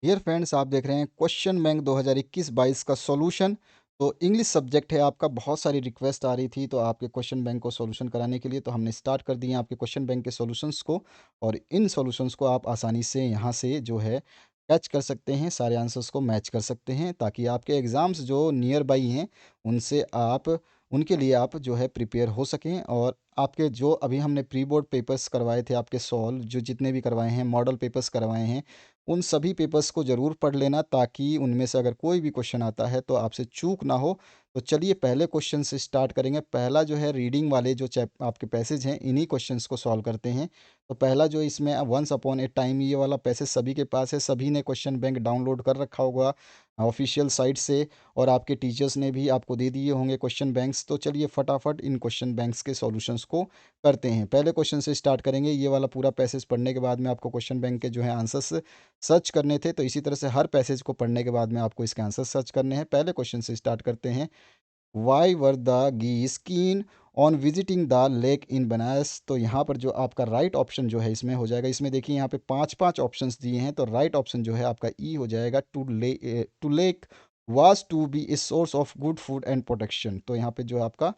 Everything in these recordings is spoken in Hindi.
डियर फ्रेंड्स, आप देख रहे हैं क्वेश्चन बैंक 2021-22 का सॉल्यूशन। तो इंग्लिश सब्जेक्ट है आपका, बहुत सारी रिक्वेस्ट आ रही थी तो आपके क्वेश्चन बैंक को सॉल्यूशन कराने के लिए तो हमने स्टार्ट कर दिए आपके क्वेश्चन बैंक के सॉल्यूशंस को। और इन सॉल्यूशंस को आप आसानी से यहाँ से जो है कैच कर सकते हैं, सारे आंसर्स को मैच कर सकते हैं ताकि आपके एग्ज़ाम्स जो नियर बाई हैं उनसे आप उनके लिए आप जो है प्रिपेयर हो सकें। और आपके जो अभी हमने प्री बोर्ड पेपर्स करवाए थे, आपके सॉल्व जो जितने भी करवाए हैं, मॉडल पेपर्स करवाए हैं, उन सभी पेपर्स को ज़रूर पढ़ लेना ताकि उनमें से अगर कोई भी क्वेश्चन आता है तो आपसे चूक ना हो। तो चलिए पहले क्वेश्चन से स्टार्ट करेंगे। पहला जो है रीडिंग वाले जो चैप आपके पैसेज हैं, इन्हीं क्वेश्चंस को सॉल्व करते हैं। तो पहला जो इसमें वंस अपॉन ए टाइम, ये वाला पैसेज सभी के पास है, सभी ने क्वेश्चन बैंक डाउनलोड कर रखा होगा ऑफिशियल साइट से, और आपके टीचर्स ने भी आपको दे दिए होंगे क्वेश्चन बैंक्स। तो चलिए फटाफट इन क्वेश्चन बैंक्स के सॉल्यूशंस को करते हैं। पहले क्वेश्चन से स्टार्ट करेंगे। ये वाला पूरा पैसेज पढ़ने के बाद में आपको क्वेश्चन बैंक के जो है आंसर्स सर्च करने थे, तो इसी तरह से हर पैसेज को पढ़ने के बाद में आपको इसके आंसर सर्च करने हैं। पहले क्वेश्चन से स्टार्ट करते हैं। Y were the geese keen on visiting the lake in Banaras. तो यहाँ पर जो आपका राइट ऑप्शन जो है इसमें हो जाएगा, इसमें देखिए यहाँ पे पांच पांच ऑप्शंस दिए हैं, तो राइट ऑप्शन जो है आपका ई हो जाएगा। To lake was to be a source of good food and protection. तो यहाँ पे जो है आपका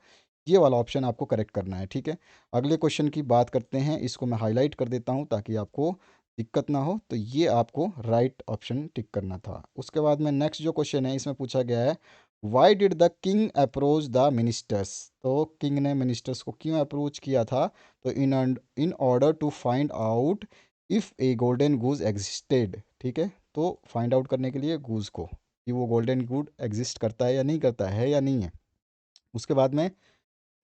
ये वाला ऑप्शन आपको करेक्ट करना है, ठीक है। अगले क्वेश्चन की बात करते हैं, इसको मैं हाईलाइट कर देता हूँ ताकि आपको दिक्कत ना हो। तो ये आपको राइट ऑप्शन टिक करना था। उसके बाद में नेक्स्ट जो क्वेश्चन है इसमें पूछा गया है, why did the king approach the ministers. तो किंग ने मिनिस्टर्स को क्यों अप्रोच किया था? तो in order to find out if a golden goose existed, ठीक है। तो फाइंड आउट करने के लिए गूज को कि वो गोल्डन गूड एग्जिस्ट करता है या नहीं करता है या नहीं है। उसके बाद में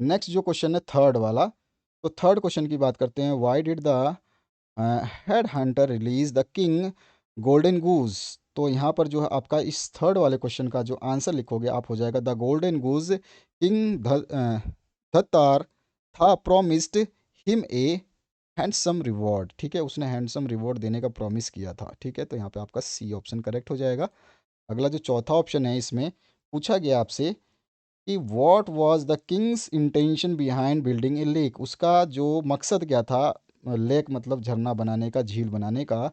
नेक्स्ट जो क्वेश्चन है थर्ड वाला, तो थर्ड क्वेश्चन की बात करते हैं। Why did the head hunter release the king golden goose. तो यहाँ पर जो है आपका इस थर्ड वाले क्वेश्चन का जो आंसर लिखोगे आप हो जाएगा, द गोल्डन गूज किंग धतार था promised him a handsome reward, ठीक है। उसने हैंडसम रिवॉर्ड देने का प्रॉमिस किया था, ठीक है। तो यहाँ पे आपका सी ऑप्शन करेक्ट हो जाएगा। अगला जो चौथा ऑप्शन है इसमें पूछा गया आपसे कि what was the Kings intention behind building A lake. उसका जो मकसद क्या था, लेक मतलब झरना बनाने का, झील बनाने का।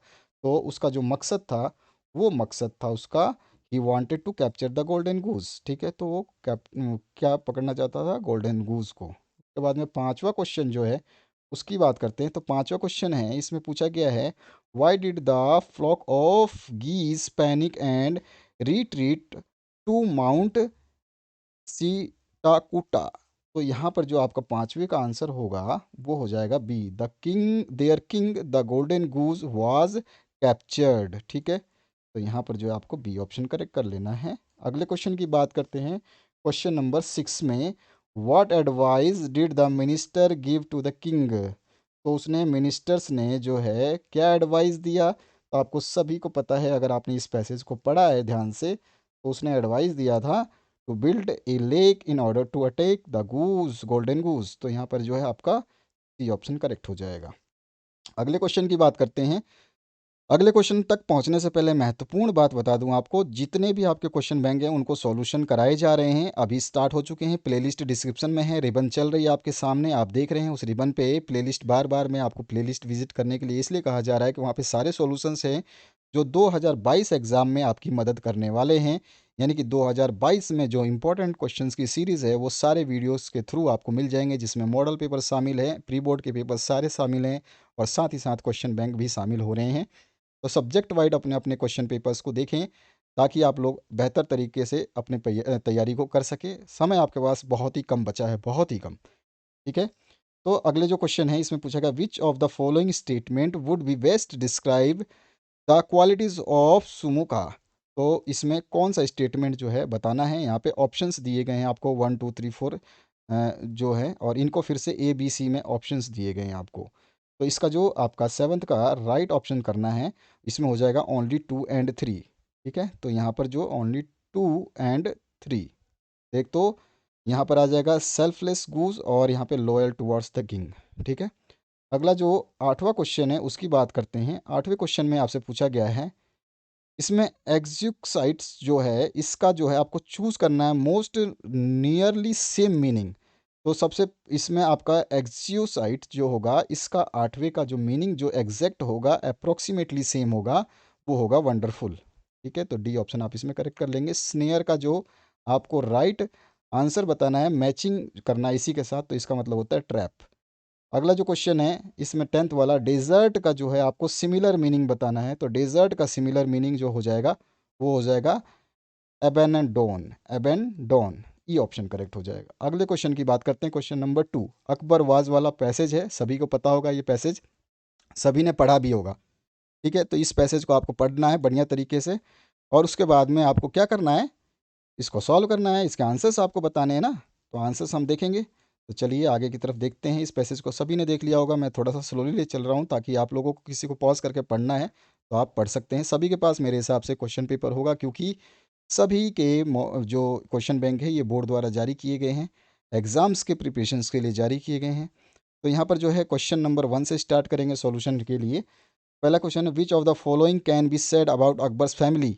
तो उसका जो मकसद था, वो मकसद था उसका, he wanted to capture the golden goose, ठीक है। तो वो क्या पकड़ना चाहता था? गोल्डन गूज को। उसके बाद में पांचवा क्वेश्चन जो है उसकी बात करते हैं। तो पांचवा क्वेश्चन है इसमें पूछा गया है, why did the flock of geese panic and retreat to mount सीटाकुटा। तो यहाँ पर जो आपका पांचवे का आंसर होगा वो हो जाएगा B, the king there king the golden goose was captured, ठीक है। तो यहाँ पर जो है आपको बी ऑप्शन करेक्ट कर लेना है। अगले क्वेश्चन की बात करते हैं। क्वेश्चन नंबर 6 में, what advice did the minister give to the king. तो उसने मिनिस्टर्स ने जो है क्या एडवाइस दिया? तो आपको सभी को पता है, अगर आपने इस पैसेज को पढ़ा है ध्यान से, तो उसने एडवाइस दिया था to build a lake in order to attack the goose golden goose. तो यहाँ पर जो है आपका सी ऑप्शन करेक्ट हो जाएगा। अगले क्वेश्चन की बात करते हैं। अगले क्वेश्चन तक पहुंचने से पहले महत्वपूर्ण बात बता दूं आपको, जितने भी आपके क्वेश्चन बैंक हैं उनको सॉल्यूशन कराए जा रहे हैं, अभी स्टार्ट हो चुके हैं। प्लेलिस्ट डिस्क्रिप्शन में है, रिबन चल रही है आपके सामने, आप देख रहे हैं उस रिबन पे प्लेलिस्ट। बार बार मैं आपको प्लेलिस्ट विजिट करने के लिए इसलिए कहा जा रहा है कि वहाँ पे सारे सॉल्यूशंस हैं जो 2022 एग्ज़ाम में आपकी मदद करने वाले हैं। यानी कि 2022 में जो इंपॉर्टेंट क्वेश्चंस की सीरीज़ है वो सारे वीडियोस के थ्रू आपको मिल जाएंगे, जिसमें मॉडल पेपर शामिल हैं, प्री बोर्ड के पेपर सारे शामिल हैं, और साथ ही साथ क्वेश्चन बैंक भी शामिल हो रहे हैं। तो सब्जेक्ट वाइड अपने अपने क्वेश्चन पेपर्स को देखें ताकि आप लोग बेहतर तरीके से अपने तैयारी को कर सकें। समय आपके पास बहुत ही कम बचा है, बहुत ही कम, ठीक है। तो अगले जो क्वेश्चन है इसमें पूछा गया, which of the following statement would be best describe the qualities of Sumukha. तो इसमें कौन सा स्टेटमेंट जो है बताना है। यहाँ पे ऑप्शंस दिए गए हैं आपको 1 2 3 4 जो है, और इनको फिर से ए बी सी में ऑप्शंस दिए गए हैं आपको। तो इसका जो आपका सेवन्थ का राइट ऑप्शन करना है, इसमें हो जाएगा ओनली 2 एंड 3, ठीक है। तो यहाँ पर जो ओनली 2 एंड 3, एक तो यहाँ पर आ जाएगा सेल्फलेस गूज, और यहाँ पे लॉयल टुवर्ड्स द किंग, ठीक है। अगला जो आठवां क्वेश्चन है उसकी बात करते हैं। आठवें क्वेश्चन में आपसे पूछा गया है, इसमें एग्जिक्साइट्स जो है इसका जो है आपको चूज़ करना है मोस्ट नियरली सेम मीनिंग। तो सबसे इसमें आपका एक्जियोसाइट जो होगा इसका आठवें का जो मीनिंग जो एग्जैक्ट होगा, अप्रोक्सीमेटली सेम होगा, वो होगा वंडरफुल। ठीक है, तो डी ऑप्शन आप इसमें करेक्ट कर लेंगे। स्नेयर का जो आपको राइट आंसर बताना है, मैचिंग करना है इसी के साथ, तो इसका मतलब होता है ट्रैप। अगला जो क्वेश्चन है इसमें 10th वाला, डेजर्ट का जो है आपको सिमिलर मीनिंग बताना है। तो डेजर्ट का सिमिलर मीनिंग जो हो जाएगा वो हो जाएगा एबेनडोन। एबेनडोन, ई ऑप्शन करेक्ट हो जाएगा। अगले क्वेश्चन की बात करते हैं, क्वेश्चन नंबर 2। अकबर वाज वाला पैसेज है, सभी को पता होगा ये पैसेज, सभी ने पढ़ा भी होगा। ठीक है, तो इस पैसेज को आपको पढ़ना है बढ़िया तरीके से, और उसके बाद में आपको क्या करना है, इसको सॉल्व करना है, इसके आंसर्स आपको बताने हैं ना। तो आंसर्स हम देखेंगे। तो चलिए आगे की तरफ देखते हैं। इस पैसेज को सभी ने देख लिया होगा, मैं थोड़ा सा स्लोली ले चल रहा हूँ ताकि आप लोगों को किसी को पॉज करके पढ़ना है तो आप पढ़ सकते हैं। सभी के पास मेरे हिसाब से क्वेश्चन पेपर होगा, क्योंकि सभी के जो क्वेश्चन बैंक है ये बोर्ड द्वारा जारी किए गए हैं, एग्ज़ाम्स के प्रिपरेशंस के लिए जारी किए गए हैं। तो यहाँ पर जो है क्वेश्चन नंबर 1 से स्टार्ट करेंगे सॉल्यूशन के लिए। पहला क्वेश्चन है, which of the following can be said about Akbar's family.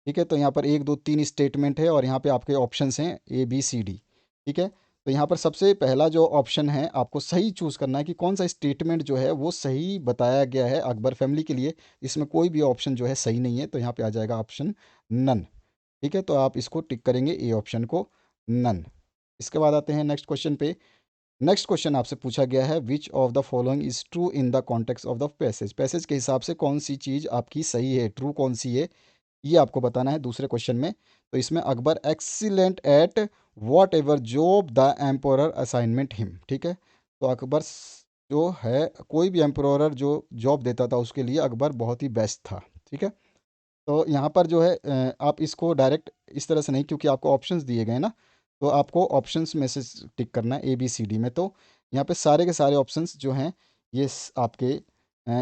ठीक है, तो यहाँ पर 1 2 3 स्टेटमेंट है और यहाँ पे आपके ऑप्शंस हैं ABCD। ठीक है, तो यहाँ पर सबसे पहला जो ऑप्शन है आपको सही चूज़ करना है कि कौन सा स्टेटमेंट जो है वो सही बताया गया है अकबर फैमिली के लिए। इसमें कोई भी ऑप्शन जो है सही नहीं है, तो यहाँ पे आ जाएगा ऑप्शन नन। ठीक है, तो आप इसको टिक करेंगे ए ऑप्शन को, नन। इसके बाद आते हैं नेक्स्ट क्वेश्चन पे। नेक्स्ट क्वेश्चन आपसे पूछा गया है, which of the following is true in the context of the passage. Passage के हिसाब से कौन सी चीज़ आपकी सही है, ट्रू कौन सी है, ये आपको बताना है दूसरे क्वेश्चन में। तो इसमें Akbar excellent at whatever job the emperor assignment him. ठीक है, तो अकबर जो है कोई भी एम्पोरर जो जॉब देता था उसके लिए अकबर बहुत ही बेस्ट था। ठीक है, तो यहाँ पर जो है आप इसको डायरेक्ट इस तरह से नहीं, क्योंकि आपको ऑप्शंस दिए गए ना, तो आपको ऑप्शंस में से टिक करना है ABCD में। तो यहाँ पे सारे के सारे ऑप्शंस जो हैं ये आपके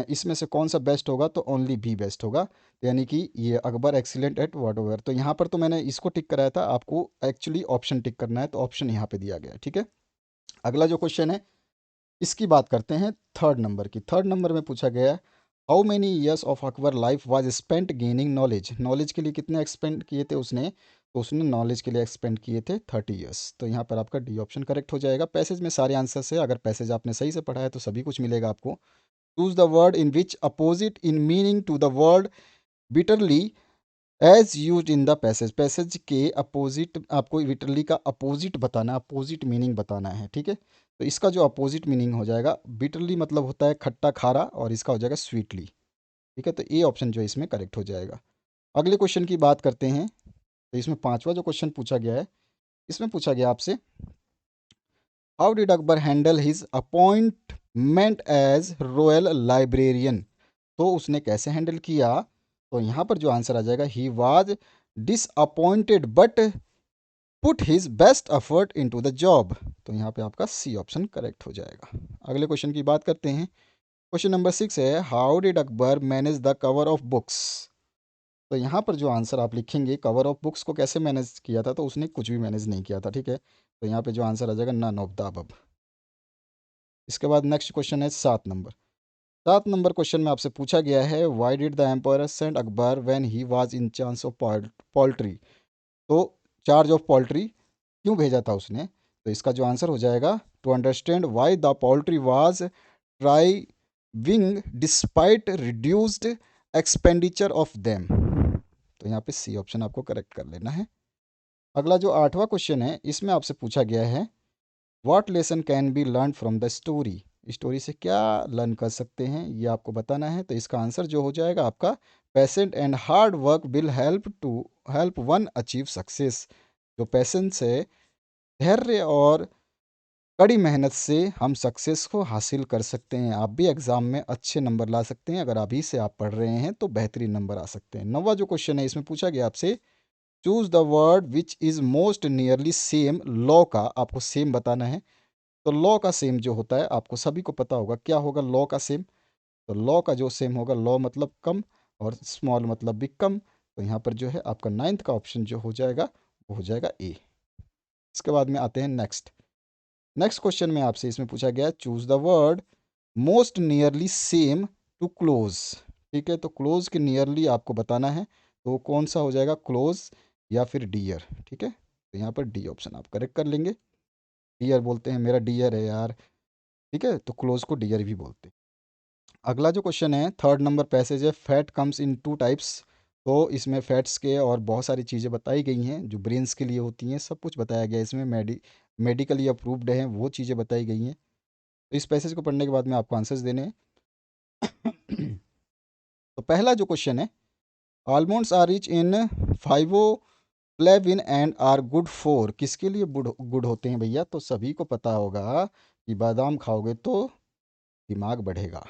इसमें से कौन सा बेस्ट होगा, तो ओनली बी बेस्ट होगा। तो यानी कि ये Akbar excellent at whatever, तो यहाँ पर तो मैंने इसको टिक कराया था, आपको एक्चुअली ऑप्शन टिक करना है, तो ऑप्शन यहाँ पे दिया गया है। ठीक है, अगला जो क्वेश्चन है इसकी बात करते हैं थर्ड नंबर की। थर्ड नंबर में पूछा गया है, how many years of Akbar life was spent gaining knowledge. Knowledge के लिए कितने एक्सपेंड किए थे उसने, तो उसने नॉलेज के लिए एक्सपेंड किए थे 30 ईयर्स। तो यहाँ पर आपका डी ऑप्शन करेक्ट हो जाएगा। पैसेज में सारे आंसर्स है, अगर पैसेज आपने सही से पढ़ा है तो सभी कुछ मिलेगा आपको। Choose the word in which opposite in meaning to the word bitterly as use in the passage. Passage के अपोजिट आपको लिटरली का अपोजिट बताना, अपोजिट मीनिंग बताना है। ठीक है, तो इसका जो अपोजिट मीनिंग हो जाएगा, बिटरली मतलब होता है खट्टा खारा, और इसका हो जाएगा स्वीटली। ठीक है, तो ए ऑप्शन जो है इसमें करेक्ट हो जाएगा। अगले क्वेश्चन की बात करते हैं। तो इसमें पांचवा जो क्वेश्चन पूछा गया है, इसमें पूछा गया आपसे, how did Akbar handle his appointment as royal librarian. तो उसने कैसे हैंडल किया, तो यहाँ पर जो आंसर आ जाएगा, he was disappointed but put his best effort into the job. तो यहाँ पे आपका सी ऑप्शन करेक्ट हो जाएगा। अगले क्वेश्चन की बात करते हैं। क्वेश्चन नंबर 6 है, how did Akbar manage the cover of books. तो यहाँ पर जो आंसर आप लिखेंगे, कवर ऑफ बुक्स को कैसे मैनेज किया था, तो उसने कुछ भी मैनेज नहीं किया था। ठीक है, तो यहाँ पे जो आंसर आ जाएगा, नन ऑफ द अबव। इसके बाद नेक्स्ट क्वेश्चन है 7 नंबर। 7 नंबर क्वेश्चन में आपसे पूछा गया है, why did the empire send Akbar when he was in charge of poultry. तो चार्ज ऑफ पोल्ट्री क्यों भेजा था उसने, तो इसका जो आंसर हो जाएगा, to understand why the poultry was thriving despite reduced expenditure of them. तो यहाँ पे सी ऑप्शन आपको करेक्ट कर लेना है। अगला जो 8वां क्वेश्चन है इसमें आपसे पूछा गया है, what lesson can be learn from the story. Story से क्या लर्न कर सकते हैं ये आपको बताना है। तो इसका आंसर जो हो जाएगा आपका, patient and hard work will help one achieve success. जो पेशेंस है, धैर्य और कड़ी मेहनत से हम सक्सेस को हासिल कर सकते हैं। आप भी एग्ज़ाम में अच्छे नंबर ला सकते हैं, अगर अभी से आप पढ़ रहे हैं तो बेहतरीन नंबर आ सकते हैं। 9वां जो क्वेश्चन है इसमें पूछा गया आपसे, choose the word which is most nearly same. Law का आपको सेम बताना है। तो लॉ का सेम जो होता है आपको सभी को पता होगा, क्या होगा लॉ का सेम। तो लॉ का जो सेम होगा, लॉ मतलब कम और स्मॉल मतलब भी कम। तो यहाँ पर जो है आपका 9th का ऑप्शन जो हो जाएगा वो हो जाएगा ए। इसके बाद में आते हैं नेक्स्ट। नेक्स्ट क्वेश्चन में आपसे इसमें पूछा गया, choose the word most nearly same to close. ठीक है, तो क्लोज के नियरली आपको बताना है, तो कौन सा हो जाएगा, क्लोज या फिर डियर। ठीक है, तो यहाँ पर डी ऑप्शन आप करेक्ट कर लेंगे। डियर बोलते हैं, मेरा डियर है यार। ठीक है, तो क्लोज को डियर भी बोलते हैं। अगला जो क्वेश्चन है, थर्ड नंबर पैसेज है, fat comes in two types. तो इसमें फैट्स के और बहुत सारी चीज़ें बताई गई हैं जो ब्रेन्स के लिए होती हैं, सब कुछ बताया गया है इसमें, मेडिकली अप्रूव्ड हैं वो चीज़ें बताई गई हैं। तो इस पैसेज को पढ़ने के बाद में आपको आंसर्स देने हैं। तो पहला जो क्वेश्चन है, almonds are rich in riboflavin and are good for, किसके लिए गुड होते हैं भैया? तो सभी को पता होगा कि बादाम खाओगे तो दिमाग बढ़ेगा।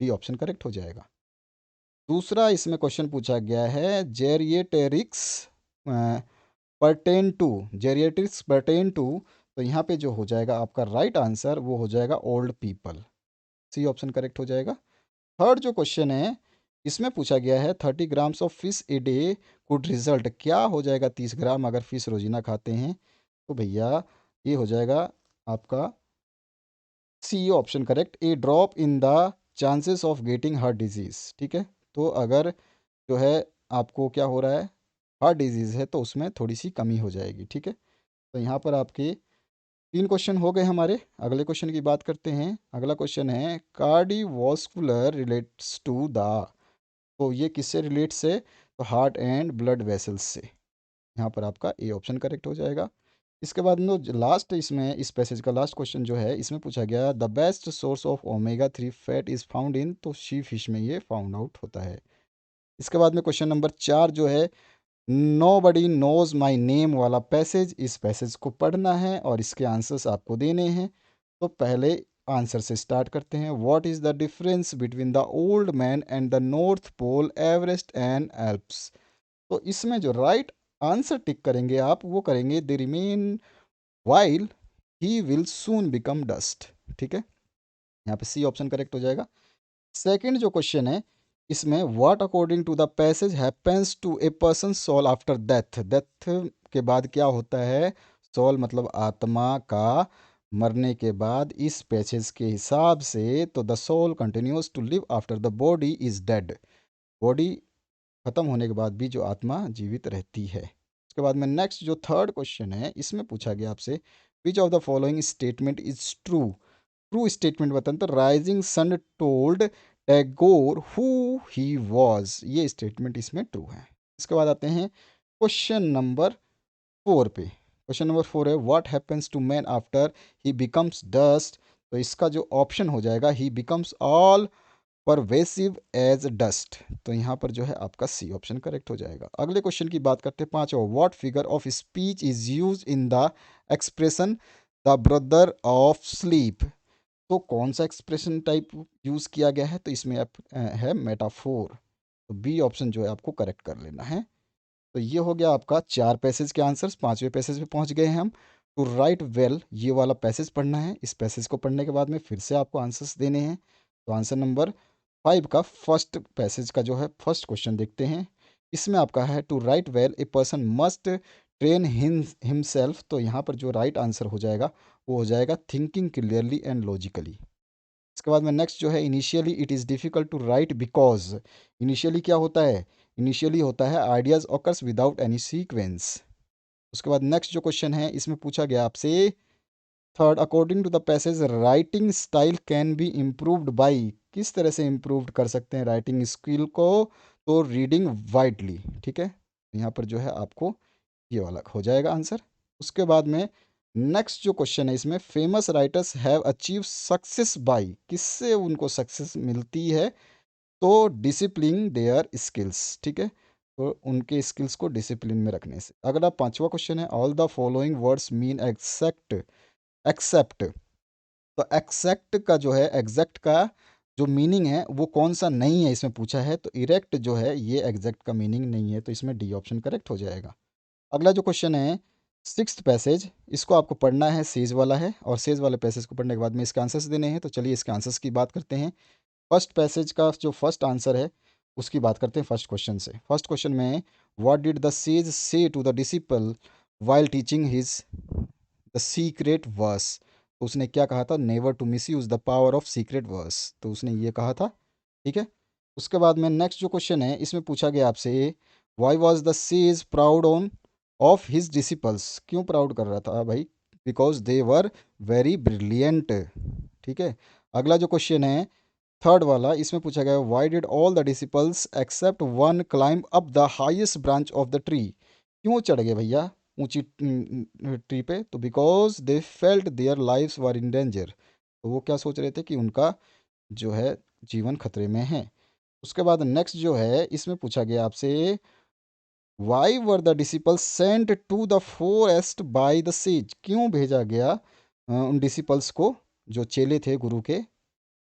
बी ऑप्शन करेक्ट हो जाएगा। दूसरा इसमें क्वेश्चन पूछा गया है, जेरिएटेरिक्स पर्टेन टू, तो यहाँ पे जो हो जाएगा आपका राइट आंसर वो हो जाएगा old people. C option correct हो जाएगा। थर्ड जो क्वेश्चन है इसमें पूछा गया है, 30 grams of fish a day could result, क्या हो जाएगा 30 ग्राम अगर फिश रोजीना खाते हैं? तो भैया ये हो जाएगा आपका C option correct, a drop in the chances of getting heart disease. ठीक है, तो अगर जो है आपको क्या हो रहा है, हार्ट डिजीज़ है, तो उसमें थोड़ी सी कमी हो जाएगी। ठीक है, तो यहाँ पर आपके 3 क्वेश्चन हो गए हमारे। अगले क्वेश्चन की बात करते हैं। अगला क्वेश्चन है, कार्डियोवास्कुलर रिलेट्स टू द, तो ये किससे रिलेट से? तो हार्ट एंड ब्लड वेसल्स से। यहाँ पर आपका ए ऑप्शन करेक्ट हो जाएगा। इसके बाद में जो लास्ट इसमें इस पैसेज का लास्ट क्वेश्चन जो है इसमें पूछा गया, the best source of omega 3 fat is found in, तो शी फिश में ये फाउंड आउट होता है। इसके बाद में क्वेश्चन नंबर 4 जो है, nobody knows my name वाला पैसेज, इस पैसेज को पढ़ना है और इसके आंसर्स आपको देने हैं। तो पहले आंसर से स्टार्ट करते हैं। What is the difference between the old man and the north pole, Everest and Alps? तो इसमें जो राइट आंसर टिक करेंगे आप वो करेंगे, they remain while he will soon become dust. ठीक है, यहाँ पे सी ऑप्शन करेक्ट हो जाएगा। सेकंड जो क्वेश्चन है इसमें, what according to the passage happens to a person soul after death, death के बाद क्या होता है? सोल मतलब आत्मा का मरने के बाद इस पैसेज के हिसाब से, तो the soul continues to live after the body is dead, body खत्म होने के बाद भी जो आत्मा जीवित रहती है। उसके बाद में नेक्स्ट जो थर्ड क्वेश्चन है इसमें पूछा गया आपसे, which of the following statement is true? True statement बताएं तो, rising sun told Tagore who he was, ये स्टेटमेंट इसमें ट्रू है। इसके बाद आते हैं क्वेश्चन नंबर 4 पे। क्वेश्चन नंबर 4 है, what happens to man after he becomes dust? तो इसका जो ऑप्शन हो जाएगा, he becomes all pervasive as dust, तो यहाँ पर जो है आपका सी ऑप्शन करेक्ट हो जाएगा। अगले क्वेश्चन की बात करते हैं, 5, what figure of speech is use in the expression the brother of sleep? तो कौन सा एक्सप्रेशन टाइप यूज़ किया गया है? तो इसमें है मेटाफोर, तो बी ऑप्शन जो है आपको करेक्ट कर लेना है। तो ये हो गया आपका 4 पैसेज के आंसर्स। 5वें पैसेज पे पहुंच गए हैं हम। टू राइट वेल, ये वाला पैसेज पढ़ना है। इस पैसेज को पढ़ने के बाद में फिर से आपको आंसर्स देने हैं। तो आंसर नंबर 5 का फर्स्ट पैसेज का जो है फर्स्ट क्वेश्चन देखते हैं। इसमें आपका है, to write well a person must train himself, तो यहाँ पर जो राइट आंसर हो जाएगा वो हो जाएगा थिंकिंग क्लियरली एंड लॉजिकली। इसके बाद में नेक्स्ट जो है, initially it is difficult to write because, initially क्या होता है? इनिशियली होता है ideas occurs without any sequence. उसके बाद नेक्स्ट जो क्वेश्चन है इसमें पूछा गया आपसे, third, according to the passage writing style can be improved by, किस तरह से इम्प्रूव कर सकते हैं राइटिंग स्किल को? तो रीडिंग वाइडली। ठीक है, यहाँ पर जो है आपको ये वाला हो जाएगा आंसर। उसके बाद में नेक्स्ट जो क्वेश्चन है इसमें, famous writers have achieve success by, किससे उनको सक्सेस मिलती है? तो डिसिप्लिन देयर स्किल्स। ठीक है, तो उनके स्किल्स को डिसिप्लिन में रखने से। अगला 5वां क्वेश्चन है, all the following words mean except, except, तो एक्सेप्ट का जो है एग्जैक्ट का जो मीनिंग है वो कौन सा नहीं है इसमें पूछा है? तो इरेक्ट जो है ये एग्जैक्ट का मीनिंग नहीं है, तो इसमें डी ऑप्शन करेक्ट हो जाएगा। अगला जो क्वेश्चन है, सिक्स्थ पैसेज, इसको आपको पढ़ना है, सेज वाला है, और सेज वाले पैसेज को पढ़ने के बाद में इसके आंसर्स देने हैं। तो चलिए इसके आंसर्स की बात करते हैं। फर्स्ट पैसेज का जो फर्स्ट आंसर है उसकी बात करते हैं फर्स्ट क्वेश्चन से। फर्स्ट क्वेश्चन में, what did the sage say to the disciple while teaching his the secret verse? तो उसने क्या कहा था? Never to misuse the power of secret verse, तो उसने ये कहा था। ठीक है, उसके बाद में नेक्स्ट जो क्वेश्चन है इसमें पूछा गया आपसे, why was the sage proud on off his disciples? क्यों प्राउड कर रहा था भाई? Because they were very brilliant. ठीक है, अगला जो क्वेश्चन है, थर्ड वाला इसमें पूछा गया why did all the disciples except one climb up the highest branch of the tree. क्यों चढ़ गए भैया ऊंची ट्री पे? तो because they felt their lives were in danger. तो वो क्या सोच रहे थे कि उनका जो है जीवन खतरे में है। उसके बाद नेक्स्ट जो है इसमें पूछा गया आपसे why were the disciples sent to the forest by the sage. क्यों भेजा गया उन डिसिपल्स को, जो चेले थे गुरु के?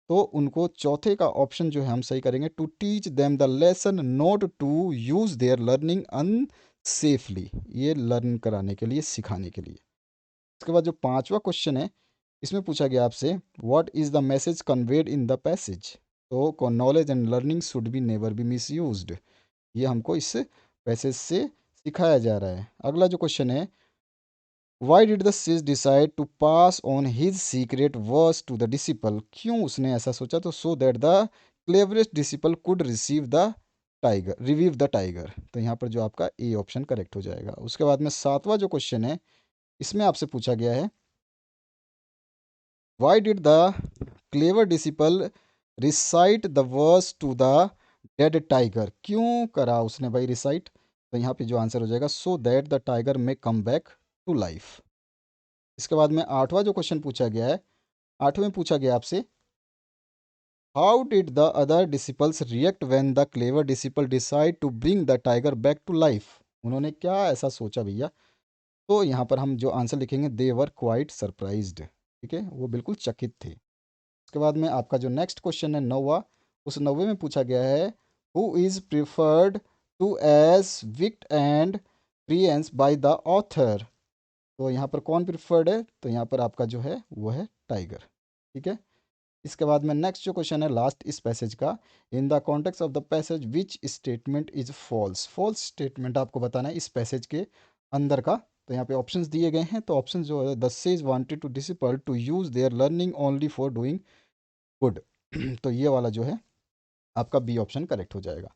तो उनको चौथे का ऑप्शन जो है हम सही करेंगे, to teach them the lesson not to use their learning unsafely. ये लर्न कराने के लिए, सिखाने के लिए। उसके बाद जो पांचवा क्वेश्चन है इसमें पूछा गया आपसे what is the message conveyed in the passage. तो knowledge and learning should be never be misused. ये हमको इस पैसेज से सिखाया जा रहा है। अगला जो क्वेश्चन है why did the sage decide to pass on his secret verse to the disciple. क्यों उसने ऐसा सोचा? तो so that the cleverest disciple could receive the tiger, revive the tiger. तो यहाँ पर जो आपका ए ऑप्शन करेक्ट हो जाएगा। उसके बाद में सातवां जो क्वेश्चन है इसमें आपसे पूछा गया है why did the clever disciple recite the verse to the dead tiger. क्यों करा उसने भाई रिसाइट? तो यहाँ पे जो आंसर हो जाएगा so that the tiger may come back to life. इसके बाद में आठवां जो क्वेश्चन पूछा गया है, आठवें में पूछा गया आपसे how did the other disciples react when the clever disciple decide to bring the tiger back to life. उन्होंने क्या ऐसा सोचा भैया? तो यहाँ पर हम जो आंसर लिखेंगे दे वर क्वाइट सरप्राइज्ड। ठीक है, वो बिल्कुल चकित थे। उसके बाद में आपका जो नेक्स्ट क्वेश्चन है नौवा, उस नौवे में पूछा गया है who is preferred to as wicked and prince by the author. तो यहाँ पर कौन प्रिफर्ड है? तो यहाँ पर आपका जो है वो है टाइगर। ठीक है। इसके बाद में नेक्स्ट जो क्वेश्चन है लास्ट इस पैसेज का, in the context of the passage which statement is false. False statement आपको बताना है इस पैसेज के अंदर का। तो यहाँ पे ऑप्शंस दिए गए हैं। तो ऑप्शन जो है the sage wanted to disciple to use their learning only for doing good. तो ये वाला जो है आपका बी ऑप्शन करेक्ट हो जाएगा।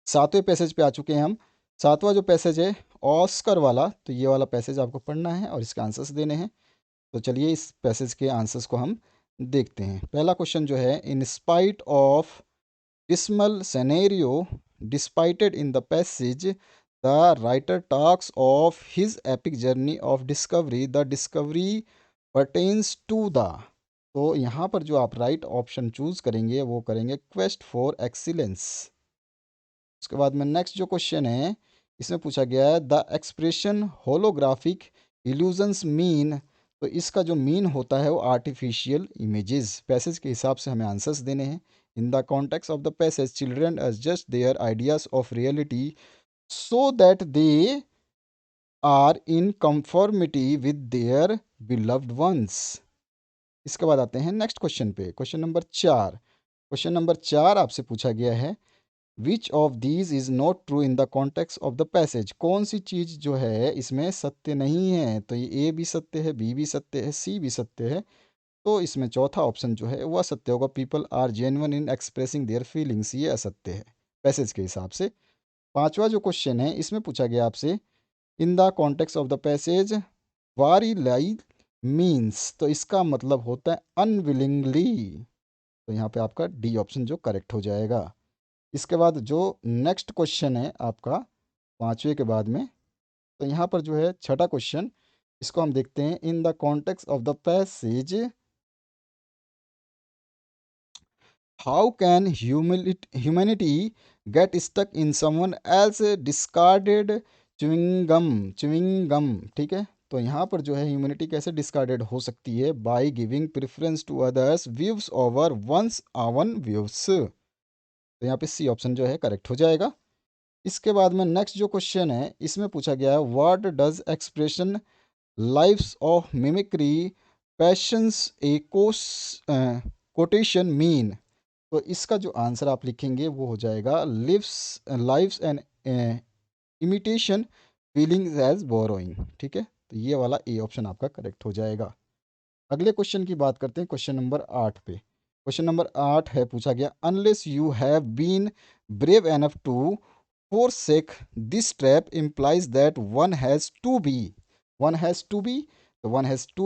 सातवें पैसेज पे आ चुके हैं हम। सातवां जो पैसेज है ऑस्कर वाला, तो ये वाला पैसेज आपको पढ़ना है और इसके आंसर्स देने हैं। तो चलिए इस पैसेज के आंसर्स को हम देखते हैं। पहला क्वेश्चन जो है in spite of dismal scenario depicted in the passage the writer talks of his epic journey of discovery the discovery pertains to the. तो यहाँ पर जो आप राइट ऑप्शन चूज करेंगे वो करेंगे क्वेस्ट फॉर एक्सीलेंस। उसके बाद में नेक्स्ट जो क्वेश्चन है इसमें पूछा गया है the expression holographic illusions mean. तो इसका जो मीन होता है वो आर्टिफिशियल इमेजेस। पैसेज के हिसाब से हमें आंसर्स देने हैं। In the context of the passage children adjust their ideas of reality so that they are in conformity with their beloved ones. इसके बाद आते हैं नेक्स्ट क्वेश्चन पे, क्वेश्चन नंबर 4। क्वेश्चन नंबर 4 आपसे पूछा गया है which of these is not true in the context of the passage. कौन सी चीज़ जो है इसमें सत्य नहीं है? तो ये ए भी सत्य है, बी भी सत्य है, सी भी सत्य है। तो इसमें चौथा ऑप्शन जो है वह सत्य होगा, people are genuine in expressing their feelings. ये असत्य है पैसेज के हिसाब से। पांचवा जो क्वेश्चन है इसमें पूछा गया आपसे इन the context of the passage वारी लाई मीन्स। तो इसका मतलब होता है अनविलिंगली। तो यहाँ पे आपका डी ऑप्शन जो करेक्ट हो जाएगा। इसके बाद जो नेक्स्ट क्वेश्चन है आपका पांचवे के बाद में, तो यहाँ पर जो है छठा क्वेश्चन, इसको हम देखते हैं in the context of the passage how can humanity get stuck in someone else discarded chewing gum. Chewing gum, ठीक है। तो यहाँ पर जो है ह्यूमैनिटी कैसे डिस्कार्डेड हो सकती है? By giving preference to others views over ones own views. तो यहाँ पे सी ऑप्शन जो है करेक्ट हो जाएगा। इसके बाद में नेक्स्ट जो क्वेश्चन है इसमें पूछा गया है what does expression lifes of mimicry passions a quotation mean. तो इसका जो आंसर आप लिखेंगे वो हो जाएगा lives lifes and imitation feelings as borrowing. ठीक है, तो ये वाला ए ऑप्शन आपका करेक्ट हो जाएगा। अगले क्वेश्चन की बात करते हैं, क्वेश्चन नंबर 8 पे। क्वेश्चन नंबर 8 है पूछा गया unless you have been brave enough to forsake this trap implies that one has to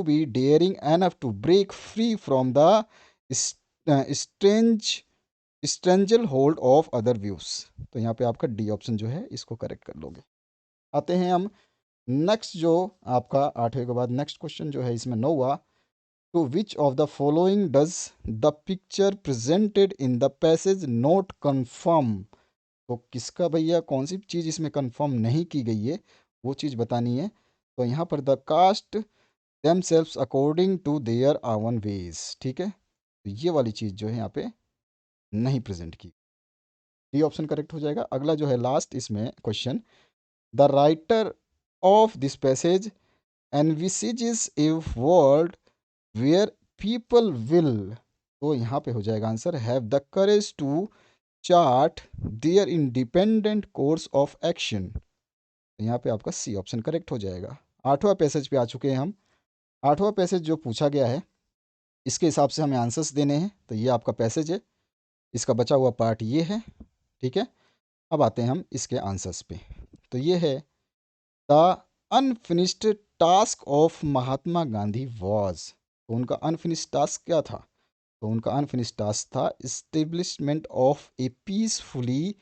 be daring enough to break free from the strange stranglehold of other views. तो यहाँ पे आपका डी ऑप्शन जो है इसको करेक्ट कर लोगे। आते हैं हम नेक्स्ट, जो आपका 8वें के बाद नेक्स्ट क्वेश्चन जो है इसमें 9वां, to which of the following does the picture presented in the passage not confirm. तो किसका भैया कौन सी चीज़ इसमें कन्फर्म नहीं की गई है वो चीज़ बतानी है। तो यहाँ पर the cast themselves according to their own ways, ठीक है, तो ये वाली चीज़ जो है यहाँ पे नहीं प्रेजेंट की। डी ऑप्शन करेक्ट हो जाएगा। अगला जो है लास्ट इसमें question, the writer of this passage envisages a world where people will, तो यहाँ पे हो जाएगा answer have the courage to chart their independent course of action. तो यहाँ पे आपका सी ऑप्शन करेक्ट हो जाएगा। 8वां पैसेज पे आ चुके हैं हम। 8वां पैसेज जो पूछा गया है इसके हिसाब से हमें आंसर्स देने हैं। तो ये आपका पैसेज है, इसका बचा हुआ पार्ट ये है, ठीक है। अब आते हैं हम इसके आंसर्स पे। तो ये है the unfinished task of Mahatma Gandhi was. तो उनका अनफिनिश्ड टास्क क्या था? तो उनका अनफिनिश्ड टास्क था इस्टेब्लिशमेंट ऑफ ए पीसफुली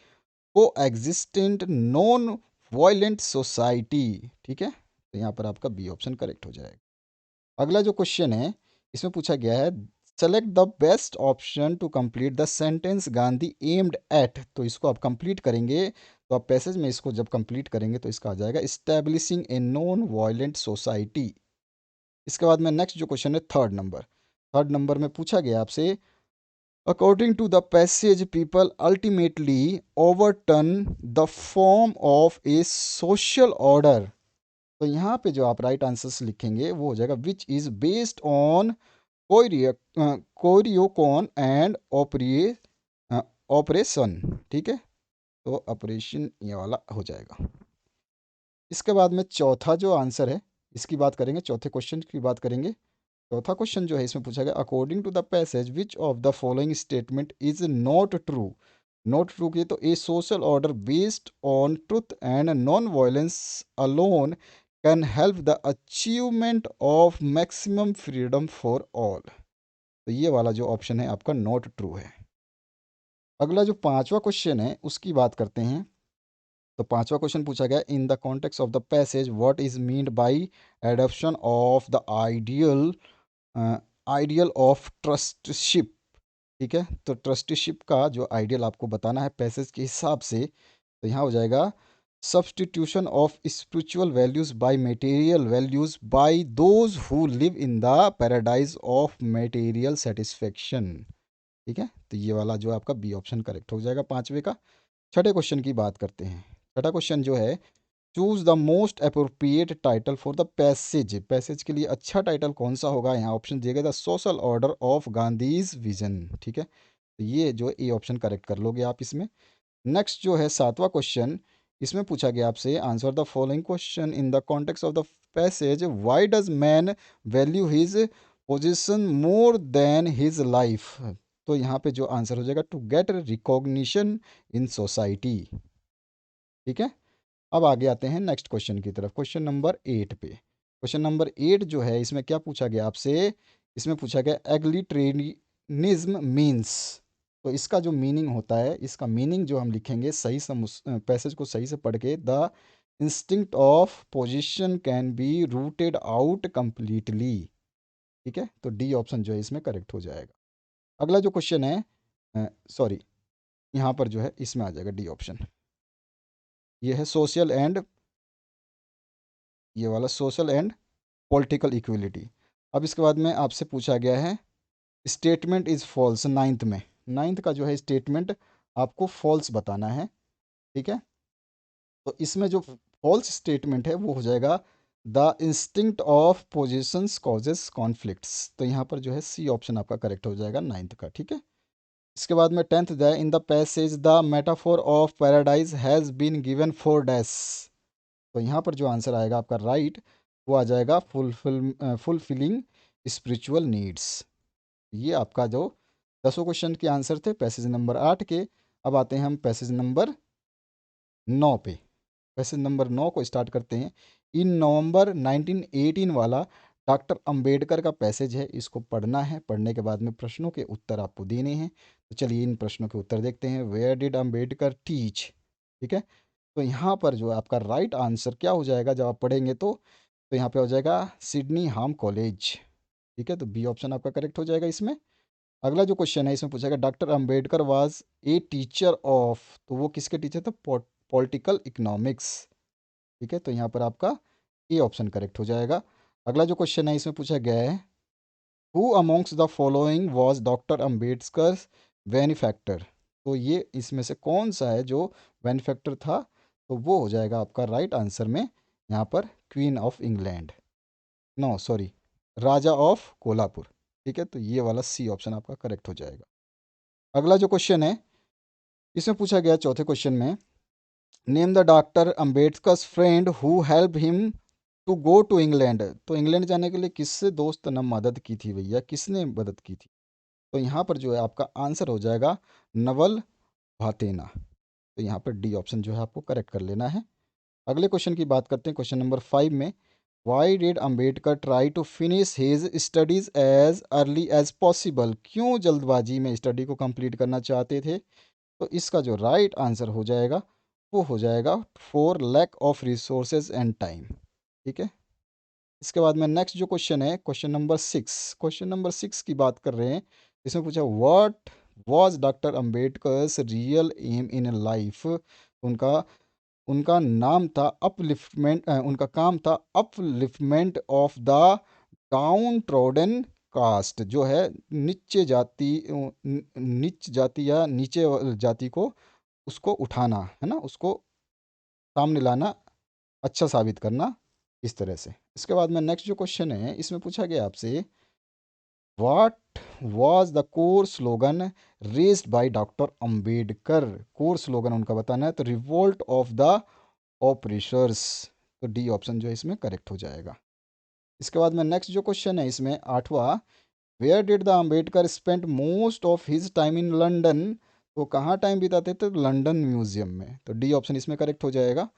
को एग्जिस्टेंट नॉन वायलेंट सोसाइटी, ठीक है। तो यहाँ पर आपका बी ऑप्शन करेक्ट हो जाएगा। अगला जो क्वेश्चन है इसमें पूछा गया है select the best option to complete the sentence Gandhi aimed at. तो इसको आप कंप्लीट करेंगे, तो आप पैसेज में इसको जब कंप्लीट करेंगे तो इसका आ जाएगा establishing a non violent society. इसके बाद में नेक्स्ट जो क्वेश्चन है थर्ड नंबर में पूछा गया आपसे according to the passage people ultimately overturn the form of a social order. तो यहाँ पे जो आप राइट आंसर्स लिखेंगे वो हो जाएगा which is based on coercion and operation, ठीक है। तो ऑपरेशन ये वाला हो जाएगा। इसके बाद में चौथा जो आंसर है इसकी बात करेंगे, चौथे क्वेश्चन की बात करेंगे। चौथा क्वेश्चन जो है इसमें पूछा गया according to the passage which of the following statement is not true. Not true की तो a social order based on truth and non violence alone can help the achievement of maximum freedom for all. तो ये वाला जो ऑप्शन है आपका नॉट ट्रू है। अगला जो 5वां क्वेश्चन है उसकी बात करते हैं। तो 5वां क्वेश्चन पूछा गया इन the context of the passage what is meant by adoption of the ideal of ट्रस्टशिप, ठीक है। तो ट्रस्टीशिप का जो आइडियल आपको बताना है पैसेज के हिसाब से। तो यहाँ हो जाएगा substitution of spiritual values by material values by those who live in the paradise of material satisfaction, ठीक है। तो ये वाला जो आपका बी ऑप्शन करेक्ट हो जाएगा 5वें का। छठे क्वेश्चन की बात करते हैं। छठा क्वेश्चन जो है choose the most appropriate title for the passage. Passage के लिए अच्छा टाइटल कौन सा होगा? यहाँ ऑप्शन दिया गया the social order of Gandhi's vision, ठीक है। तो ये जो ए ऑप्शन करेक्ट कर लोगे आप इसमें। नेक्स्ट जो है 7वां क्वेश्चन, इसमें पूछा गया आपसे answer the following question in the context of the passage why does man value his position more than his life. तो यहाँ पे जो आंसर हो जाएगा to get recognition in society, ठीक है। अब आगे आते हैं नेक्स्ट क्वेश्चन की तरफ, क्वेश्चन नंबर 8 पे। क्वेश्चन नंबर 8 जो है इसमें क्या पूछा गया आपसे? इसमें पूछा गया एग्लिटरेनिज्म मीन्स। तो इसका जो मीनिंग होता है, इसका मीनिंग जो हम लिखेंगे सही पैसेज को सही से पढ़ के, the instinct of position can be rooted out completely, ठीक है। तो डी ऑप्शन जो है इसमें करेक्ट हो जाएगा। अगला जो क्वेश्चन है सॉरी यहाँ पर जो है इसमें आ जाएगा डी ऑप्शन। ये है सोशल एंड, ये वाला सोशल एंड पॉलिटिकल इक्वलिटी। अब इसके बाद में आपसे पूछा गया है स्टेटमेंट इज़ फॉल्स। नाइन्थ का जो है स्टेटमेंट आपको फॉल्स बताना है, ठीक है। तो इसमें जो फॉल्स स्टेटमेंट है वो हो जाएगा the instinct of positions causes conflicts. तो यहाँ पर जो है सी ऑप्शन आपका करेक्ट हो जाएगा 9th का, ठीक है। इसके बाद में 10th the in the passage the metaphor of paradise has been given for dash. तो यहाँ पर जो आंसर आएगा आपका राइट वो आ जाएगा फुलफिलिंग स्पिरिचुअल नीड्स। ये आपका जो 10 क्वेश्चन के आंसर थे पैसेज नंबर 8 के। अब आते हैं हम पैसेज नंबर 9 पे। पैसेज नंबर 9 को स्टार्ट करते हैं। इन नवंबर 1918 वाला डॉक्टर अंबेडकर का पैसेज है, इसको पढ़ना है। पढ़ने के बाद में प्रश्नों के उत्तर आपको देने हैं। तो चलिए इन प्रश्नों के उत्तर देखते हैं। वेयर डिड अम्बेडकर टीच, ठीक है। तो यहाँ पर जो है आपका राइट आंसर क्या हो जाएगा जब आप पढ़ेंगे तो यहाँ पे हो जाएगा सिडनी हार्म कॉलेज, ठीक है। तो बी ऑप्शन आपका करेक्ट हो जाएगा इसमें। अगला जो क्वेश्चन है इसमें पूछा गया doctor Ambedkar was a teacher of, तो वो किसके टीचर थे? पॉलिटिकल इकोनॉमिक्स, ठीक है। तो यहाँ पर आपका ए ऑप्शन करेक्ट हो जाएगा। अगला जो क्वेश्चन है इसमें पूछा गया है who amongst the following was doctor Ambedkar benefactor, तो ये इसमें से कौन सा है जो बेनिफैक्टर था? तो वो हो जाएगा आपका राइट आंसर में यहाँ पर queen of England, no sorry, raja of Kolhapur, ठीक है। तो ये वाला सी ऑप्शन आपका करेक्ट हो जाएगा। अगला जो क्वेश्चन है इसमें पूछा गया चौथे क्वेश्चन में name the doctor Ambedkar's friend who help him to go to England, तो इंग्लैंड जाने के लिए किससे दोस्त ने मदद की थी भैया, किसने मदद की थी? तो यहाँ पर जो है आपका आंसर हो जाएगा नवल भातेना। तो यहाँ पर डी ऑप्शन जो है आपको करेक्ट कर लेना है। अगले क्वेश्चन की बात करते हैं, क्वेश्चन नंबर 5 में why did Ambedkar try to finish his studies as early as possible, क्यों जल्दबाजी में स्टडी को कंप्लीट करना चाहते थे? तो इसका जो राइट आंसर हो जाएगा वो हो जाएगा for lack of resources and time, ठीक है। इसके बाद में नेक्स्ट जो क्वेश्चन है क्वेश्चन नंबर 6 की बात कर रहे हैं। इसमें पूछा what was doctor Ambedkar's real aim in life, उनका उनका नाम था अपलिफ्टमेंट, उनका काम था upliftment of the downtrodden caste, जो है नीच जाति या नीचे जाति को उसको उठाना है ना, उसको सामने लाना, अच्छा साबित करना, इस तरह से। इसके बाद में नेक्स्ट जो क्वेश्चन है इसमें पूछा गया आपसे what was the core slogan raised by doctor Ambedkar, core slogan उनका बताना है। तो रिवोल्ट ऑफ द ऑपरेशर्स, तो डी ऑप्शन जो है इसमें करेक्ट हो जाएगा। इसके बाद में नेक्स्ट जो क्वेश्चन है इसमें आठवां where did the Ambedkar spend most of his time in London, तो कहाँ टाइम बिताते थे? तो लंदन म्यूजियम में, तो डी ऑप्शन इसमें करेक्ट हो जाएगा।